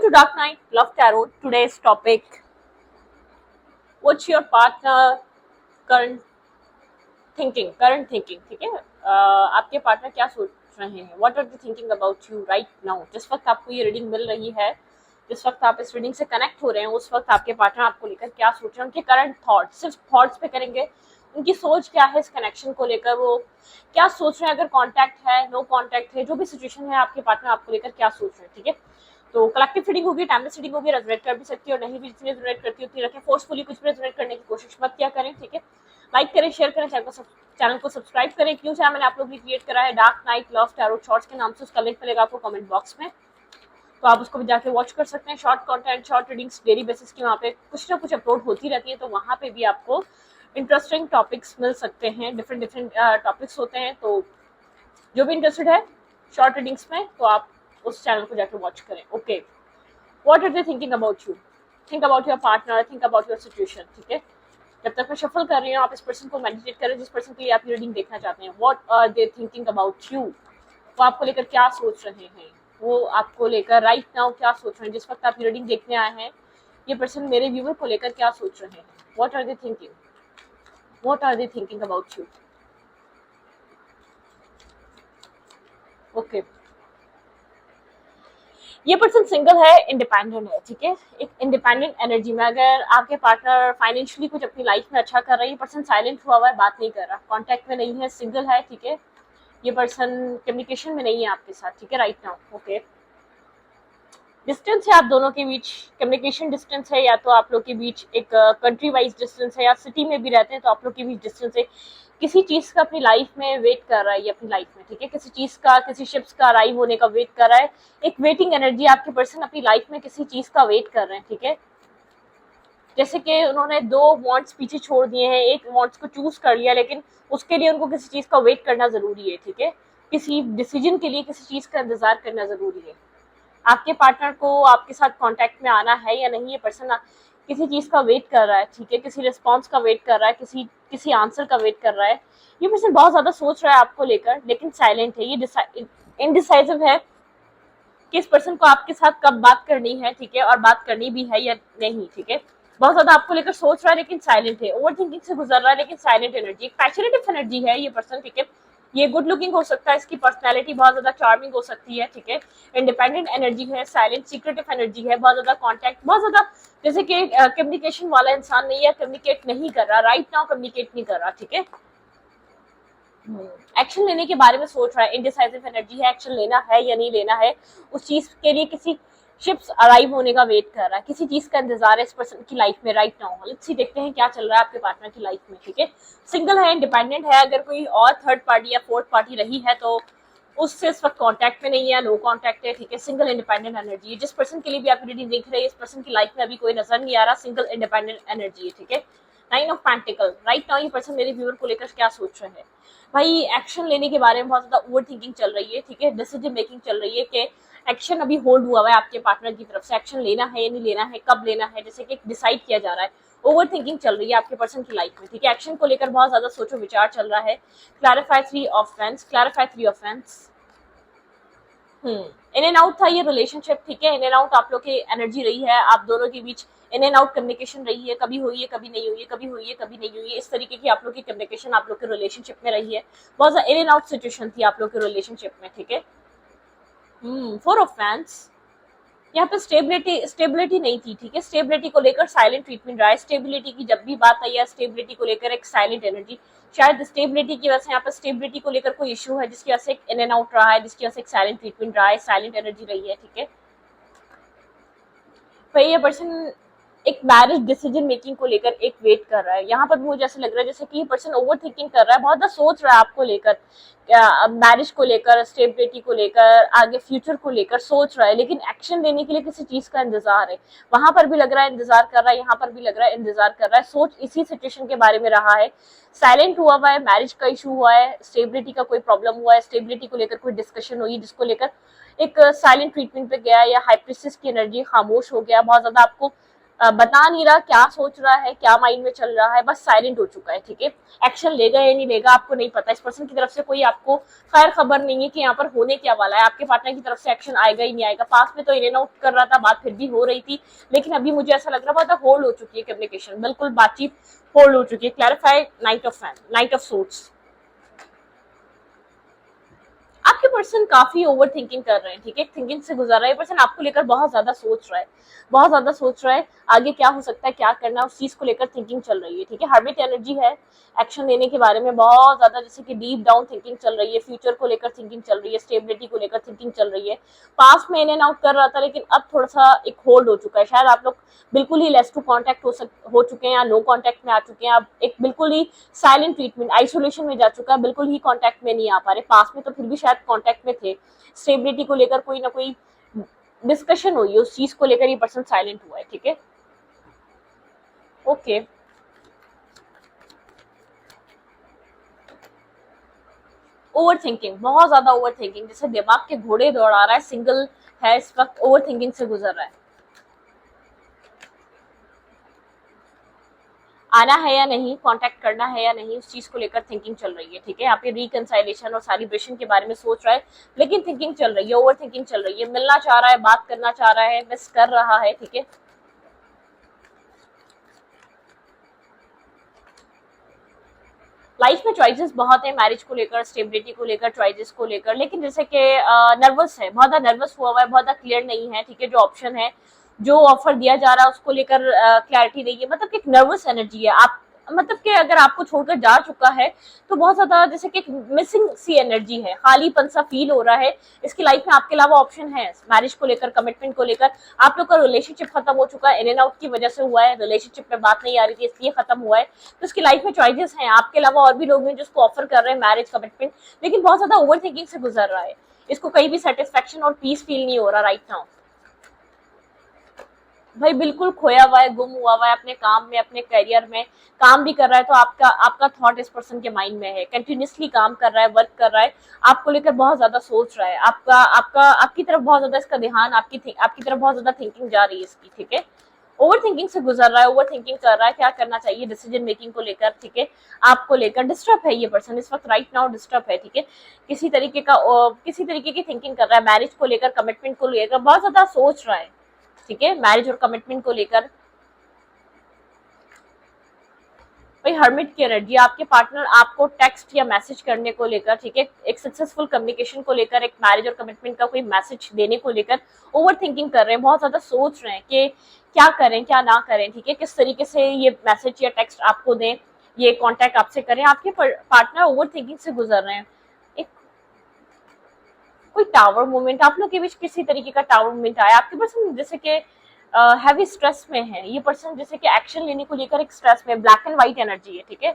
Welcome to Dark Knight Love Tarot. Today's topic: What's your partner current thinking? ठीक है? आपके partner क्या सोच रहे हैं? What are they thinking about you right now? जिस वक्त आपको ये रीडिंग मिल रही है, जिस वक्त आप इस रीडिंग से कनेक्ट हो रहे हैं, उस वक्त आपके पार्टनर आपको लेकर क्या सोच रहे हैं? उनके करंट थॉट्स, सिर्फ थॉट्स पे करेंगे, उनकी सोच क्या है इस कनेक्शन को लेकर, वो क्या सोच रहे हैं, अगर कॉन्टैक्ट है, नो कॉन्टैक्ट है, जो भी सिचुएशन है, आपके पार्टनर आपको लेकर क्या सोच रहे हैं, ठीक है? तो कलेक्टिव रीडिंग होगी, टाइमलेस रीडिंग होगी, रेजोनेट कर भी सकती है और नहीं भी, जितनी रेजोनेट करती होती रखें, फोर्सफुली कुछ भी रेजोनेट करने की कोशिश मत किया करें, ठीक है? लाइक करें, शेयर करें, चैनल को सब्सक्राइब करें। क्यों चैनल मैंने आप लोग भी क्रिएट करा है, dark night love tarot shorts के नाम से, उसका लिंक मिलेगा आपको कमेंट बॉक्स में, तो आप उसको भी जाके वॉच कर सकते हैं। Short content, short readings daily basis की वहाँ पे कुछ ना कुछ अपलोड होती रहती है, तो वहाँ पे भी आपको इंटरेस्टिंग टॉपिक्स मिल सकते हैं, डिफरेंट टॉपिक्स होते हैं, तो जो भी इंटरेस्टेड है शॉर्ट रीडिंग्स में, तो आप उस चैनल को जाके वॉच करें। Okay, what are they thinking about you? Think about your partner, think about your situation, ठीक है? जब तक मैं शफल कर रही हूँ, आप इस पर्सन को मेडिटेट करें जिस पर्सन के लिए आप रीडिंग देखना चाहते हैं। What are they thinking about you? वो आपको लेकर क्या सोच रहे हैं? वो आपको लेकर राइट नाउ क्या सोच रहे हैं? जिस वक्त आप रीडिंग देखने आए हैं, ये पर्सन मेरे व्यूवर को लेकर क्या सोच रहे हैं? What are they thinking? What are they thinking about you? Okay, ये पर्सन सिंगल है, इंडिपेंडेंट है, ठीक है? एक इंडिपेंडेंट एनर्जी में, अगर आपके पार्टनर फाइनेंशियली कुछ अपनी लाइफ में अच्छा कर रहा है, ये पर्सन साइलेंट हुआ हुआ है, बात नहीं कर रहा, कांटेक्ट में नहीं है, सिंगल है, ठीक है? ये पर्सन कम्युनिकेशन में नहीं है आपके साथ, ठीक है? Right now. ओके, डिस्टेंस है आप दोनों के बीच, कम्युनिकेशन डिस्टेंस है, या तो आप लोग के बीच एक कंट्री वाइज डिस्टेंस है, या सिटी में भी रहते हैं तो आप लोग के बीच डिस्टेंस है। किसी चीज का अपनी लाइफ में वेट कर रहा है, ये अपनी लाइफ में, ठीक है? किसी चीज का, किसी शिप्स का अराइव होने का वेट कर रहा है। एक वेटिंग एनर्जी, आपके पर्सन अपनी लाइफ में किसी चीज का वेट कर रहे हैं, ठीक है? जैसे कि उन्होंने दो वांट्स पीछे छोड़ दिए हैं, एक वांट्स को चूज कर लिया, लेकिन उसके लिए उनको किसी चीज का वेट करना जरूरी है, ठीक है? किसी डिसीजन के लिए किसी चीज का इंतजार करना जरूरी है। आपके पार्टनर को आपके साथ कांटेक्ट में आना है या नहीं, ये पर्सन किसी चीज का वेट कर रहा है, ठीक है? किसी रिस्पांस का वेट कर रहा है, किसी आंसर का वेट कर रहा है। ये पर्सन बहुत ज्यादा सोच रहा है आपको लेकर, लेकिन साइलेंट है, ये इनडिसाइसिव है कि इस पर्सन को आपके साथ कब बात करनी है, ठीक है? और बात करनी भी है या नहीं, ठीक है? बहुत ज्यादा आपको लेकर सोच रहा है लेकिन साइलेंट है, ओवर थिंकिंग से गुजर रहा है लेकिन साइलेंट एनर्जी, एक पैशनेटिव एनर्जी है ये पर्सन, ठीक है? ये गुड लुकिंग हो सकता है, इसकी पर्सनैलिटी बहुत ज्यादा चार्मिंग हो सकती है, ठीक है? इंडिपेंडेंट एनर्जी है, साइलेंट सीक्रेटिव एनर्जी है, बहुत ज्यादा कॉन्टैक्ट, बहुत ज्यादा जैसे कि कम्युनिकेशन वाला इंसान नहीं है, कम्युनिकेट नहीं कर रहा, राइट नाउ कम्युनिकेट नहीं कर रहा, ठीक है? एक्शन लेने के बारे में सोच रहा है, इनडिसाइसिव एनर्जी है, एक्शन लेना है या नहीं लेना है, उस चीज के लिए किसी शिप्स अराइव होने का वेट कर रहा है, किसी चीज का इंतजार है इस पर्सन की लाइफ में राइट नाउ। लेट्स सी, देखते हैं क्या चल रहा है आपके पार्टनर की लाइफ में, ठीक है? सिंगल है, इंडिपेंडेंट है, अगर कोई और थर्ड पार्टी या फोर्थ पार्टी रही है तो उससे इस वक्त कांटेक्ट में नहीं है, नो कांटेक्ट है, ठीक है? सिंगल इंडिपेंडेंट एनर्जी है, जिस पर्सन के लिए भी आप रीडिंग देख रहे हैं, इस पर्सन की लाइफ में अभी कोई नजर नहीं आ रहा, सिंगल इंडिपेंडेंट एनर्जी है, ठीक है? 9 ऑफ पेंटिकल, राइट नाउ ये पर्सन मेरे व्यूअर को लेकर क्या सोच रहे हैं? भाई, एक्शन लेने के बारे में बहुत ज्यादा ओवर थिंकिंग चल रही है, ठीक है? डिसीजन मेकिंग चल रही है कि एक्शन अभी होल्ड हुआ है आपके पार्टनर की तरफ से, एक्शन लेना है या नहीं लेना है, कब लेना है, जैसे कि डिसाइड किया जा रहा है। ओवर थिंकिंग चल रही है आपके पर्सन की लाइफ में, ठीक है? एक्शन को लेकर बहुत ज्यादा सोचो विचार चल रहा है। Clarify 3 of fans, clarify 3 of fans. In and out था ये रिलेशनशिप, ठीक है? इन एंड आउट आप लोग की एनर्जी रही है, आप दोनों के बीच इन एंड आउट कम्युनिकेशन रही है, कभी हुई है, कभी नहीं हुई है, कभी हुई है, कभी नहीं हुई है, इस तरीके की आप लोग की कम्युनिकेशन आप लोग के रिलेशनशिप में रही है। बहुत ज्यादा इन एंड आउट सिचुएशन थी आप लोग के रिलेशनशिप में, ठीक है? 4 ऑफ फैंस, यहाँ पे स्टेबिलिटी नहीं थी, ठीक है? स्टेबिलिटी को लेकर साइलेंट ट्रीटमेंट रहा है, स्टेबिलिटी की जब भी बात आई है, स्टेबिलिटी को लेकर एक साइलेंट एनर्जी, शायद स्टेबिलिटी की वजह से यहाँ पर स्टेबिलिटी को लेकर कोई इशू है जिसकी वजह से इन एंड आउट रहा है, जिसकी वजह से एक साइलेंट ट्रीटमेंट रहा है, साइलेंट एनर्जी रही है, ठीक है? भाई, ये पर्सन एक मैरिज डिसीजन मेकिंग को लेकर एक वेट कर रहा है, यहाँ पर मुझे ऐसा लग रहा है जैसे कि ये पर्सन ओवर थिंकिंग कर रहा है, बहुत ज्यादा सोच रहा है आपको लेकर, मैरिज को लेकर, स्टेबिलिटी को लेकर, आगे फ्यूचर को लेकर सोच रहा है, लेकिन एक्शन लेने के लिए किसी चीज का इंतजार है। वहां पर भी लग रहा है इंतजार कर रहा है, यहाँ पर भी लग रहा है इंतजार कर रहा है, सोच इसी सिचुएशन के बारे में रहा है, साइलेंट हुआ है, मैरिज का इशू हुआ है, स्टेबिलिटी का कोई प्रॉब्लम हुआ है, स्टेबिलिटी को लेकर कोई डिस्कशन हुई जिसको लेकर एक साइलेंट ट्रीटमेंट पे गया, या हाइप्रिस्टिस की एनर्जी, खामोश हो गया, बहुत ज्यादा आपको बता नहीं रहा क्या सोच रहा है, क्या माइंड में चल रहा है, बस साइलेंट हो चुका है, ठीक है। एक्शन लेगा या नहीं लेगा आपको नहीं पता। इस पर्सन की तरफ से कोई आपको खैर खबर नहीं है कि यहाँ पर होने क्या वाला है, आपके पार्टनर की तरफ से एक्शन आएगा ही नहीं आएगा। पास में तो इन एंड आउट कर रहा था, बात फिर भी हो रही थी, लेकिन अभी मुझे ऐसा लग रहा बहुत होल्ड हो चुकी है कम्युनिकेशन, बिल्कुल बातचीत होल्ड हो चुकी है। Clarify night of sorts. आपके पर्सन काफी ओवर थिंकिंग कर रहे हैं, ठीक है, थिंकिंग से गुजर रहा है। पर्सन आपको लेकर बहुत ज्यादा सोच रहा है, बहुत ज्यादा सोच रहा है, आगे क्या हो सकता है, क्या करना है, उस चीज को लेकर थिंकिंग चल रही है, ठीक है। हर्मिट एनर्जी है, एक्शन लेने के बारे में बहुत ज्यादा जैसे कि डीप डाउन थिंकिंग चल रही है, फ्यूचर को लेकर थिंकिंग चल रही है, स्टेबिलिटी को लेकर थिंकिंग चल रही है। पास में इन एंड आउट कर रहा था, लेकिन अब थोड़ा सा एक होल्ड हो चुका है। शायद आप लोग बिल्कुल ही लेस टू कॉन्टेक्ट हो चुके हैं या नो कॉन्टेक्ट में आ चुके हैं। आप एक बिल्कुल ही साइलेंट ट्रीटमेंट, आइसोलेशन में जा चुका है, बिल्कुल ही कॉन्टेक्ट में नहीं आ पा रहे। पास में तो फिर भी शायद कॉन्टेक्ट में थे, स्टेबिलिटी को लेकर कोई ना कोई डिस्कशन हुई है, उस चीज को लेकर ये पर्सन साइलेंट हुआ है, ठीक है। ओके, ओवर थिंकिंग, बहुत ज्यादा ओवर थिंकिंग, जैसे दिमाग के घोड़े दौड़ा रहा है, सिंगल है इस वक्त, ओवर थिंकिंग से गुजर रहा है। आना है या नहीं, कांटेक्ट करना है या नहीं, उस चीज को लेकर थिंकिंग चल रही है, ठीक है। आप ये रिकंसाइलेशन और सेलिब्रेशन के बारे में सोच रहा है, लेकिन थिंकिंग चल रही है, ओवर थिंकिंग चल रही है। मिलना चाह रहा है, बात करना चाह रहा है, मिस कर रहा है, ठीक है। लाइफ में चॉइसेस बहुत है, मैरिज को लेकर, स्टेबिलिटी को लेकर, चॉइसेस को लेकर, लेकिन जैसे कि नर्वस है, बहुत ज्यादा नर्वस हुआ हुआ है, बहुत ज्यादा क्लियर नहीं है, ठीक है। जो ऑप्शन है, जो ऑफर दिया जा रहा है उसको लेकर क्लैरिटी नहीं है, मतलब कि एक नर्वस एनर्जी है। आप मतलब कि अगर आपको छोड़कर जा चुका है तो बहुत ज्यादा जैसे कि मिसिंग सी एनर्जी है, खालीपन सा फील हो रहा है। इसकी लाइफ में आपके अलावा ऑप्शन है, मैरिज को लेकर, कमिटमेंट को लेकर। आप लोग का रिलेशनशिप खत्म हो चुका है, इन एंड आउट की वजह से हुआ है, रिलेशनशिप में बात नहीं आ रही थी इसलिए खत्म हुआ है। तो इसकी लाइफ में चॉइसेस हैं, आपके अलावा और भी लोग हैं जिसको ऑफर कर रहे हैं मैरिज, कमिटमेंट, लेकिन बहुत ज्यादा ओवर थिंकिंग से गुजर रहा है। इसको कहीं भी सेटिस्फेक्शन और पीस फील नहीं हो रहा राइट नाउ। भाई बिल्कुल खोया हुआ है, गुम हुआ है अपने काम में, अपने करियर में। काम भी कर रहा है तो आपका आपका थॉट इस पर्सन के माइंड में है, कंटिन्यूसली काम कर रहा है, वर्क कर रहा है, आपको लेकर बहुत ज्यादा सोच रहा है, आपका आपका आपकी तरफ बहुत ज्यादा इसका ध्यान, आपकी तरफ बहुत ज्यादा थिंकिंग जा रही है इसकी, ठीक है। ओवर थिंकिंग से गुजर रहा है, ओवर थिंकिंग कर रहा है, क्या करना चाहिए डिसीजन मेकिंग को लेकर, ठीक है। आपको लेकर डिस्टर्ब है ये पर्सन इस वक्त, राइट नाउ डिस्टर्ब है, ठीक है। किसी तरीके की थिंकिंग कर रहा है, मैरिज को लेकर, कमिटमेंट को लेकर बहुत ज्यादा सोच रहा है, ठीक है, मैरिज और कमिटमेंट को लेकर। भाई हर्मिट की एनर्जी, आपके पार्टनर आपको टेक्स्ट या मैसेज करने को लेकर, ठीक है, एक सक्सेसफुल कम्युनिकेशन को लेकर, एक मैरिज और कमिटमेंट का कोई मैसेज देने को लेकर ओवर थिंकिंग कर रहे हैं, बहुत ज्यादा सोच रहे हैं कि क्या करें क्या ना करें, ठीक है, किस तरीके से ये मैसेज या टेक्स्ट आपको दें, ये कॉन्टेक्ट आपसे करें। आपके पार्टनर ओवर थिंकिंग से गुजर रहे हैं। एक कोई टावर मूवमेंट, आप लोग के बीच किसी तरीके का टावर मूवमेंट आया। आपके पर्सन जैसे कि हैवी स्ट्रेस में है, ये पर्सन जैसे कि एक्शन लेने को लेकर एक स्ट्रेस में, ब्लैक एंड व्हाइट एनर्जी है, ठीक है।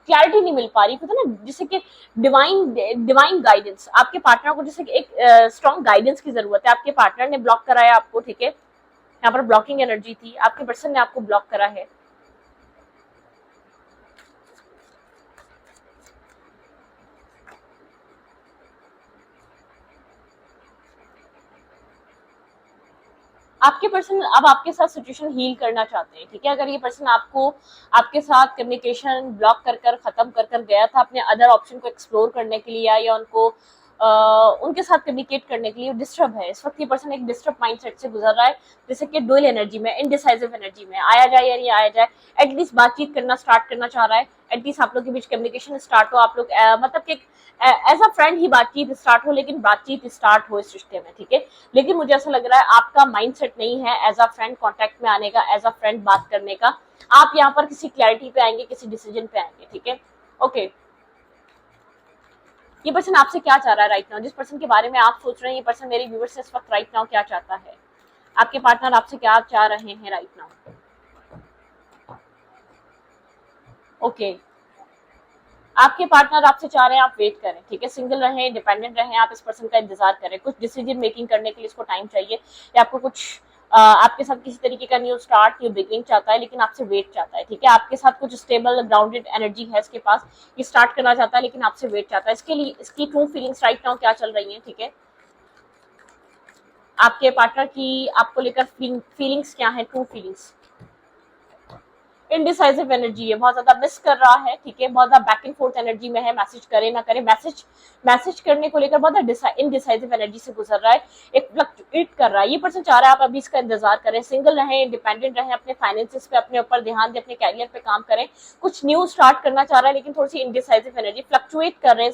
क्लैरिटी नहीं मिल पा रही, पता ना, जैसे कि डिवाइन गाइडेंस, आपके पार्टनर को जैसे कि एक स्ट्रॉन्ग गाइडेंस की जरूरत है। आपके पार्टनर ने ब्लॉक कराया आपको, ठीक है, यहाँ पर ब्लॉकिंग एनर्जी थी, आपके पर्सन ने आपको ब्लॉक करा है। आपके पर्सन अब आपके साथ सिचुएशन हील करना चाहते हैं, ठीक है। अगर ये पर्सन आपको, आपके साथ कम्युनिकेशन ब्लॉक कर कर खत्म कर कर गया था अपने अदर ऑप्शन को एक्सप्लोर करने के लिए, या उनको उनके साथ कम्युनिकेट करने के लिए, डिस्टर्ब है इस वक्त। ये पर्सन एक डिस्टर्ब माइंडसेट से गुजर रहा है, जैसे कि डुअल एनर्जी में, इनडिसाइसिव एनर्जी में, आया जाए या नहीं आया जाए, एटलीस्ट बातचीत करना स्टार्ट करना चाह रहा है, एटलीस्ट आप लोग के बीच कम्युनिकेशन स्टार्ट हो, आप लोग मतलब कि एज अ फ्रेंड ही बातचीत स्टार्ट हो, लेकिन बातचीत स्टार्ट हो इस रिश्ते में, ठीक है। लेकिन मुझे ऐसा लग रहा है आपका माइंडसेट नहीं है एज अ फ्रेंड कांटेक्ट में आने का, एज अ फ्रेंड बात करने का। आप यहाँ पर किसी क्लैरिटी पे आएंगे, किसी डिसीजन पे आएंगे, ठीक है। ओके, ये पर्सन आपसे क्या चाह रहा है राइट नाउ, जिस पर्सन के बारे में आप सोच रहे हैं, ये पर्सन मेरे व्यूअर्स से इस वक्त राइट नाउ क्या चाहता है, आपके पार्टनर आपसे क्या चाह रहे हैं राइट नाउ। ओके, आपके पार्टनर आपसे चाह रहे हैं आप वेट करें, ठीक है, सिंगल रहें, इंडिपेंडेंट रहें, आप इस पर्सन का इंतजार करें। कुछ डिसीजन मेकिंग करने के लिए इसको टाइम चाहिए, या आपको कुछ आपके साथ किसी तरीके का न्यू स्टार्ट, न्यू बिगिनिंग चाहता है, लेकिन आपसे वेट चाहता है, ठीक है। आपके साथ कुछ स्टेबल ग्राउंडेड एनर्जी है इसके पास, ये स्टार्ट करना चाहता है, लेकिन आपसे वेट चाहता है। इसके लिए इसकी ट्रू फीलिंग्स राइट नाउ क्या चल रही है, ठीक है। आपके पार्टनर की आपको लेकर फीलिंग्स क्या है, ट्रू फीलिंग्स। इनडिसाइसिव एनर्जी है, बहुत ज्यादा मिस कर रहा है, ठीक है, बहुत ज्यादा बैक एंड फोर्थ एनर्जी में है, मैसेज करे ना करे, मैसेज करने को लेकर बहुत ज्यादा इनडिसाइसिव एनर्जी से गुजर रहा है, एक फ्लक्चुएट कर रहा है। ये पर्सन चाह रहा है आप अभी इसका इंतजार करें, सिंगल रहें, इंडिपेंडेंट रहें, अपने फाइनेंसिस पे अपने ऊपर ध्यान दें, अपने कैरियर पे काम करें, कुछ न्यू स्टार्ट करना चाह रहा है, लेकिन थोड़ी सी इनडिसाइसिव एनर्जी, फ्लक्चुएट कर रहे हैं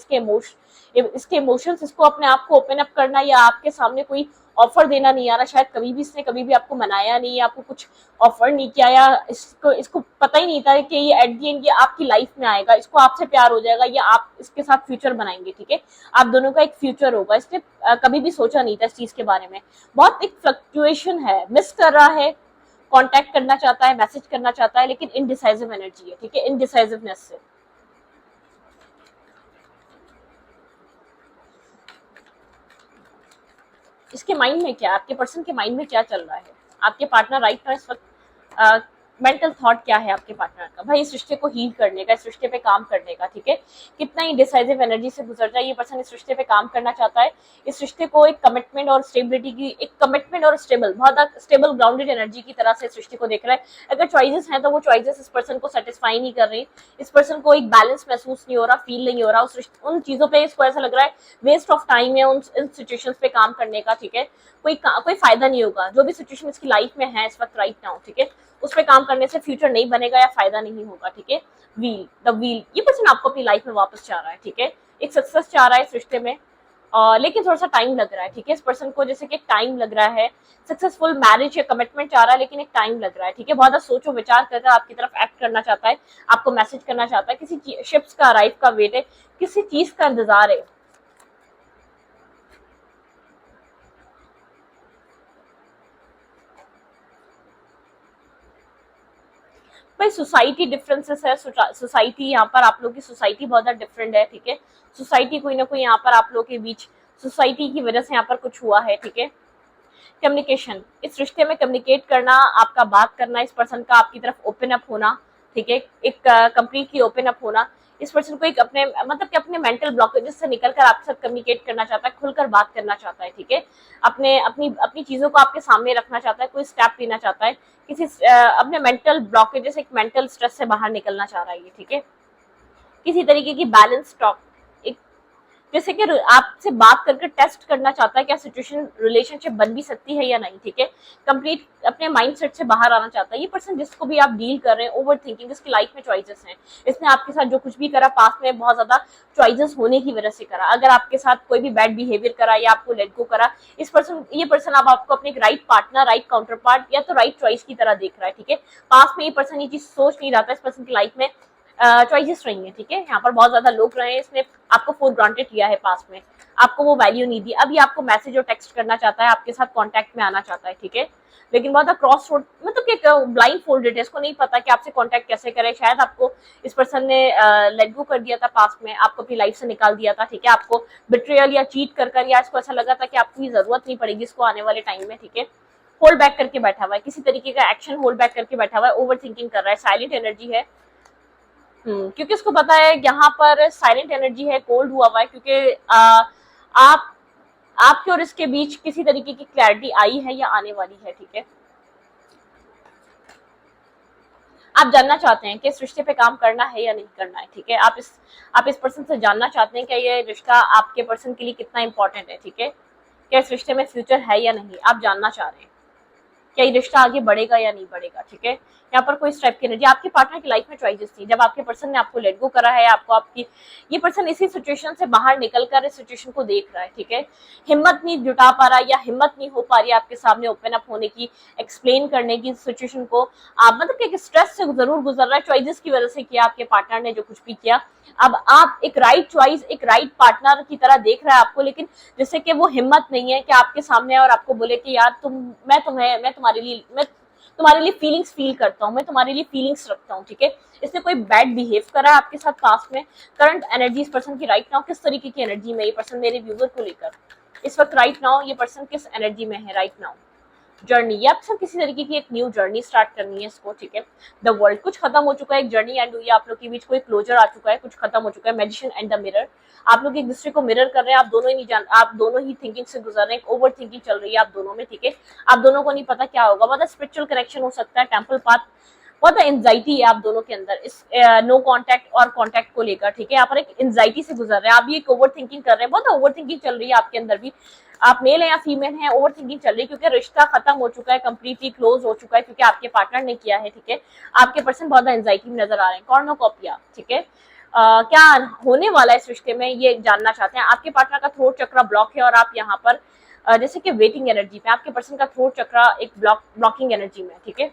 इसके इमोशंस, इसको अपने आप को ओपन अप करना या आपके सामने कोई ऑफर देना नहीं आ रहा, शायद इसने कभी भी आपको मनाया नहीं, आपको कुछ ऑफर नहीं किया, या इसको पता ही नहीं था कि ये एट दी एंड ये आपकी लाइफ में आएगा, इसको आपसे प्यार हो जाएगा या आप इसके साथ फ्यूचर बनाएंगे, ठीक है, आप दोनों का एक फ्यूचर होगा, इसने कभी भी सोचा नहीं था इस चीज के बारे में। बहुत एक फ्लक्चुएशन है, मिस कर रहा है, कॉन्टेक्ट करना चाहता है, मैसेज करना चाहता है, लेकिन इनडिसाइसिव एनर्जी है, ठीक है, इनडिसाइसिवनेस से। इसके माइंड में क्या, आपके पर्सन के माइंड में क्या चल रहा है, आपके पार्टनर राइट नाउ इस वक्त मेंटल थॉट क्या है आपके पार्टनर का, भाई इस रिश्ते को हील करने का, इस रिश्ते पे काम करने का, ठीक है, कितना ही डिसाइसिव एनर्जी से गुजर जाए, ये पर्सन इस रिश्ते पे काम करना चाहता है, इस रिश्ते को एक कमिटमेंट और स्टेबिलिटी की, एक कमिटमेंट और बहुत स्टेबल ग्राउंडेड एनर्जी की तरह से इस रिश्ते को देख रहा है। अगर चॉइसेस हैं तो वो चॉइसेस इस पर्सन को सेटिस्फाई नहीं कर रही, इस पर्सन को एक बैलेंस महसूस नहीं हो रहा, फील नहीं हो रहा, उन चीजों पे इसको ऐसा लग रहा है वेस्ट ऑफ टाइम है उन सिचुएशंस पे काम करने का, ठीक है, कोई फायदा नहीं होगा, जो भी सिचुएशन इसकी लाइफ में है इस वक्त राइट नाउ, ठीक है, उस पर काम करने से फ्यूचर नहीं बनेगा या फायदा नहीं होगा, ठीक है। व्हील, ये पर्सन आपको अपनी लाइफ में वापस चाह रहा है, ठीक है, एक सक्सेस चाह रहा है इस रिश्ते में, लेकिन थोड़ा सा टाइम लग रहा है, ठीक है, इस पर्सन को जैसे कि टाइम लग रहा है, सक्सेसफुल मैरिज या कमिटमेंट चाह रहा है, लेकिन एक टाइम लग रहा है, ठीक है, बहुत सोचो विचार कर आपकी तरफ एक्ट करना चाहता है, आपको मैसेज करना चाहता है, किसी शिप्स का अराइव का वेट है, किसी चीज का इंतजार है। भाई सोसाइटी डिफरेंसेस है, सोसाइटी यहाँ पर आप लोग की सोसाइटी बहुत ज्यादा डिफरेंट है, ठीक है, सोसाइटी कोई ना कोई यहाँ पर आप लोग के बीच सोसाइटी की वजह से यहाँ पर कुछ हुआ है, ठीक है। कम्युनिकेशन, इस रिश्ते में कम्युनिकेट करना, आपका बात करना, इस पर्सन का आपकी तरफ ओपन अप होना, ठीक है, एक कंप्लीटली ओपन अप होना, इस पर्सन को एक अपने मतलब कि अपने मेंटल ब्लॉकेजेस से निकलकर आपके साथ कम्युनिकेट करना चाहता है, खुलकर बात करना चाहता है, ठीक है, अपनी चीजों को आपके सामने रखना चाहता है, कोई स्टेप लेना चाहता है, अपने मेंटल ब्लॉकेजेस, एक मेंटल स्ट्रेस से बाहर निकलना चाह रहा है ये, ठीक है, किसी तरीके की बैलेंस टॉक, जैसे कि आपसे बात करके टेस्ट करना चाहता है क्या सिचुएशन रिलेशनशिप बन भी सकती है या नहीं, ठीक है, कंप्लीट अपने माइंडसेट से बाहर आना चाहता है ये पर्सन, जिसको भी आप डील कर रहे हैं, ओवर थिंकिंग, इसकी लाइफ में चॉइसेस हैं, इसने आपके साथ जो कुछ भी करा पास्ट में बहुत ज्यादा चॉइसेस होने की वजह से करा, अगर आपके साथ कोई भी बैड बिहेवियर करा या आपको लेट गो करा, ये पर्सन अब आपको अपने right partner, right counter part या तो राइट चॉइस की तरह देख रहा है, ठीक है, पास्ट में ये पर्सन ये चीज सोच नहीं रहा था, इस पर्सन की लाइफ में चॉइसेस रही है, ठीक है, यहाँ पर बहुत ज्यादा लोग रहे हैं, इसने आपको फॉर ग्रांटेड किया है पास्ट में, आपको वो वैल्यू नहीं दी, अभी आपको मैसेज और टेक्स्ट करना चाहता है, आपके साथ कांटेक्ट में आना चाहता है, ठीक है, लेकिन बहुत क्रॉस रोड, मतलब कि ब्लाइंड फोल्डेड है, इसको नहीं पता कि आपसे कांटेक्ट कैसे करे, शायद आपको इस पर्सन ने लेट गो कर दिया था पास्ट में, आपको अपनी लाइफ से निकाल दिया था, ठीक है, आपको बिट्रियल या चीट कर या इसको ऐसा लगा था कि आपको ये जरूरत नहीं पड़ेगी इसको आने वाले टाइम में, ठीक है, होल्ड बैक करके बैठा हुआ है, किसी तरीके का एक्शन होल्ड बैक करके बैठा हुआ है, ओवर थिंकिंग कर रहा है, साइलेंट एनर्जी है, क्योंकि उसको पता है यहाँ पर साइलेंट एनर्जी है, कोल्ड हुआ हुआ है, क्योंकि आप आपके और इसके बीच किसी तरीके की क्लैरिटी आई है या आने वाली है, ठीक है, आप जानना चाहते हैं कि इस रिश्ते पे काम करना है या नहीं करना है, ठीक है, आप इस पर्सन से जानना चाहते हैं कि ये रिश्ता आपके पर्सन के लिए कितना इंपॉर्टेंट है, ठीक है, क्या इस रिश्ते में फ्यूचर है या नहीं, आप जानना चाह रहे हैं क्या ये रिश्ता आगे बढ़ेगा या नहीं बढ़ेगा, ठीक है, यहाँ पर कोई स्टेप की एनर्जी, आपके पार्टनर की लाइफ में चॉइसेस थी, जब आपके पर्सन ने आपको लेट गो करा है, ये पर्सन इसी सिचुएशन से बाहर निकलकर इस सिचुएशन को देख रहा है, ठीक है, हिम्मत नहीं जुटा पा रहा या हिम्मत नहीं हो पा रही आपके सामने ओपन अप होने की, एक्सप्लेन करने की सिचुएशन को, आप मतलब कि स्ट्रेस से जरूर गुजर रहा है, चॉइसेस की वजह से किया आपके पार्टनर ने जो कुछ भी किया, अब आप एक राइट चॉइस, एक राइट पार्टनर की तरह देख रहा है आपको, लेकिन जैसे कि वो हिम्मत नहीं है कि आपके सामने और आपको बोले कि यार मैं तुम्हारे लिए फीलिंग्स फील करता हूँ, मैं तुम्हारे लिए फीलिंग्स रखता हूँ, ठीक है, इसने कोई बैड बिहेव करा है आपके साथ पास्ट में, करंट एनर्जी इस पर्सन की राइट नाउ किस तरीके की एनर्जी में, ये पर्सन मेरे व्यूअर को लेकर इस वक्त राइट नाउ ये पर्सन किस एनर्जी में है राइट नाउ, जर्नी, या अक्सर किसी तरीके की एक न्यू जर्नी स्टार्ट करनी है इसको, ठीक है। द वर्ल्ड, कुछ खत्म हो चुका है, एक जर्नी एंड हुई है, आप लोग के बीच कोई क्लोजर आ चुका है, कुछ खत्म हो चुका है। मैजिशियन एंड द मिरर, आप लोग एक दूसरे को मिरर कर रहे हैं, आप दोनों ही थिंकिंग से गुजर रहे हैं, ओवर थिंकिंग चल रही है आप दोनों में, ठीक है। आप दोनों को नहीं पता क्या होगा, मतलब स्पिरिचुअल कनेक्शन हो सकता है, टेम्पल पाथ, बहुत एंजाइटी है आप दोनों के अंदर इस नो कांटेक्ट और कांटेक्ट को लेकर, ठीक है। यहाँ पर एक एंजाइटी से गुजर रहे हैं, आप भी एक ओवर थिंकिंग कर रहे हैं, बहुत ओवर थिंकिंग चल रही है आपके अंदर भी, आप मेल है या फीमेल है, ओवर थिंकिंग चल रही है, क्योंकि रिश्ता खत्म हो चुका है, कंप्लीटली क्लोज हो चुका है, क्योंकि आपके पार्टनर ने किया है, ठीक है। आपके पर्सन बहुत एंजाइटी में नजर आ रहे हैं, कॉर्नोकॉपिया, ठीक है। क्या होने वाला है इस रिश्ते में ये जानना चाहते हैं। आपके पार्टनर का थ्रोट चक्र ब्लॉक है और आप यहाँ पर जैसे कि वेटिंग एनर्जी पे, आपके पर्सन का थ्रोट चक्र एक ब्लॉकिंग एनर्जी में, ठीक है।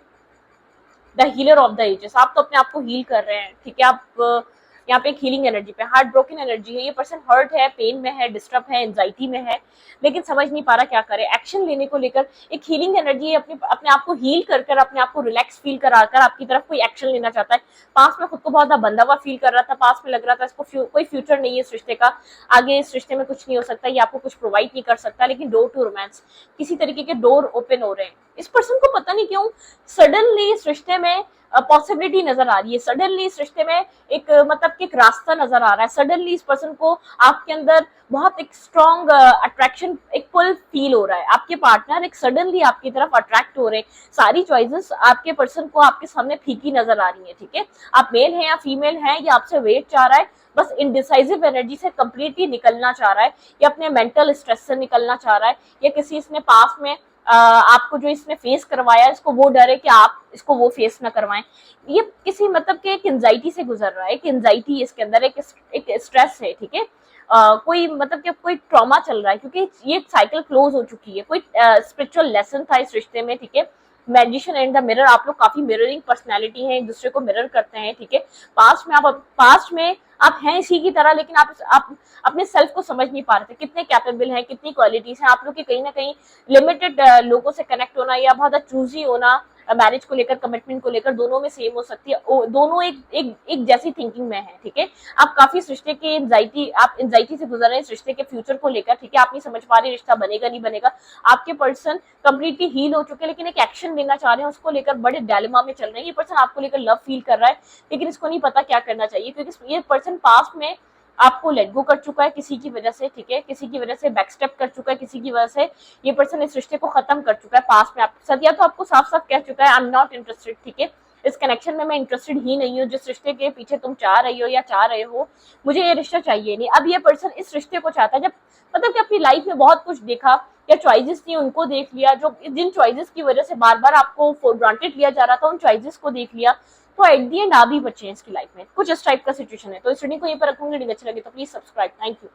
The healer of the ages, आप तो अपने आप को हील कर रहे हैं, ठीक है। आप यहाँ पे एक हीलिंग एनर्जी पे, हार्ट ब्रोकन एनर्जी है, ये पर्सन हर्ट है, पेन में है, डिस्टर्ब है, एंजाइटी में है, लेकिन समझ नहीं पा रहा क्या करे। एक्शन लेने को लेकर एक हीलिंग एनर्जी है, अपने आप को हील कर कर, अपने आप को रिलैक्स फील कराकर आपकी तरफ कोई एक्शन लेना चाहता है। पास में खुद को बहुत बंधा हुआ फील कर रहा था, पास में लग रहा था इसको कोई फ्यूचर नहीं है इस रिश्ते का, आगे इस रिश्ते में कुछ नहीं हो सकता, ये आपको कुछ प्रोवाइड नहीं कर सकता, लेकिन डोर टू रोमांस, किसी तरीके के डोर ओपन हो रहे हैं। इस पर्सन को पता नहीं क्यों सडनली इस रिश्ते में पॉसिबिलिटी नजर आ रही है, सडनली इस रिश्ते में एक मतलब कि एक रास्ता नजर आ रहा है, सडनली इस पर्सन को आपके अंदर बहुत एक स्ट्रॉन्ग अट्रैक्शन, एक पुल फील हो रहा है। आपके पार्टनर एक सडनली आपकी तरफ अट्रैक्ट हो रहे हैं, सारी चॉइसेस आपके पर्सन को आपके सामने फीकी नजर आ रही है, ठीक है। आप मेल है या फीमेल है, या आपसे वेट चाह रहा है, बस इनडिसाइसिव एनर्जी से कंप्लीटली निकलना चाह रहा है, या अपने मेंटल स्ट्रेस से निकलना चाह रहा है, या किसी इसने पास में आपको जो इसने फेस करवाया, इसको वो डर है कि आप इसको वो फेस ना करवाएं। ये किसी मतलब के एक एंजाइटी से गुजर रहा है, एक एंजाइटी इसके अंदर, एक स्ट्रेस है, ठीक है। कोई मतलब कि कोई ट्रॉमा चल रहा है, क्योंकि ये साइकिल क्लोज हो चुकी है, कोई स्पिरिचुअल लेसन था इस रिश्ते में, ठीक है। मैजिशियन एंड द मिरर, आप लोग काफी मिररिंग पर्सनैलिटी है, एक दूसरे को मिरर करते हैं, ठीक है। पास्ट में आप हैं इसी की तरह, लेकिन आप अपने सेल्फ को समझ नहीं पा रहे थे, कितने कैपेबल हैं, कितनी क्वालिटीज हैं आप लोग की। कहीं ना कहीं लिमिटेड लोगों से कनेक्ट होना या बहुत चूजी होना, मैरिज को लेकर, कमिटमेंट को लेकर, दोनों में सेम हो सकती है, दोनों एक जैसी थिंकिंग में है, ठीक है। आप काफी इस रिश्ते के आप एंजाइटी से गुजर रहे हैं इस रिश्ते के फ्यूचर को लेकर, ठीक है। आप नहीं समझ पा रहे रिश्ता बनेगा नहीं बनेगा। आपके पर्सन कंप्लीटली हील हो चुके हैं, लेकिन एक एक्शन लेना चाह रहे हैं, उसको लेकर बड़े डायलेमा में चल रहे हैं। ये पर्सन आपको लेकर लव फील कर रहा है, लेकिन इसको नहीं पता क्या करना चाहिए, क्योंकि ये पर्सन पास्ट में आपको लेट गो कर चुका है किसी की वजह से, ठीक है। किसी की वजह से बैकस्टेप कर चुका है, किसी की वजह से ये पर्सन इस रिश्ते को खत्म कर चुका है पास्ट में आपके साथ, या तो आपको साफ साफ कह चुका है आई एम नॉट इंटरेस्टेड, ठीक है। इस कनेक्शन में मैं इंटरेस्टेड ही नहीं हूँ, जिस रिश्ते के पीछे तुम चाह रही हो या चाह रहे हो, मुझे ये रिश्ता चाहिए नहीं। अब ये पर्सन इस रिश्ते को चाहता है, जब मतलब कि अपनी लाइफ में बहुत कुछ देखा या चॉइसेस थी उनको देख लिया, जो जिन चॉइसेस की वजह से बार बार आपको फॉर ग्रांटेड लिया जा रहा था, उन चॉइसेस को देख लिया, तो एट दी एंड आ भी बचे हैं इसकी लाइफ में, कुछ इस टाइप का सिचुएशन है। तो इस रीडिंग को यहीं पर रखूंगी। रीडिंग अच्छी लगी तो प्लीज सब्सक्राइब। Thank you.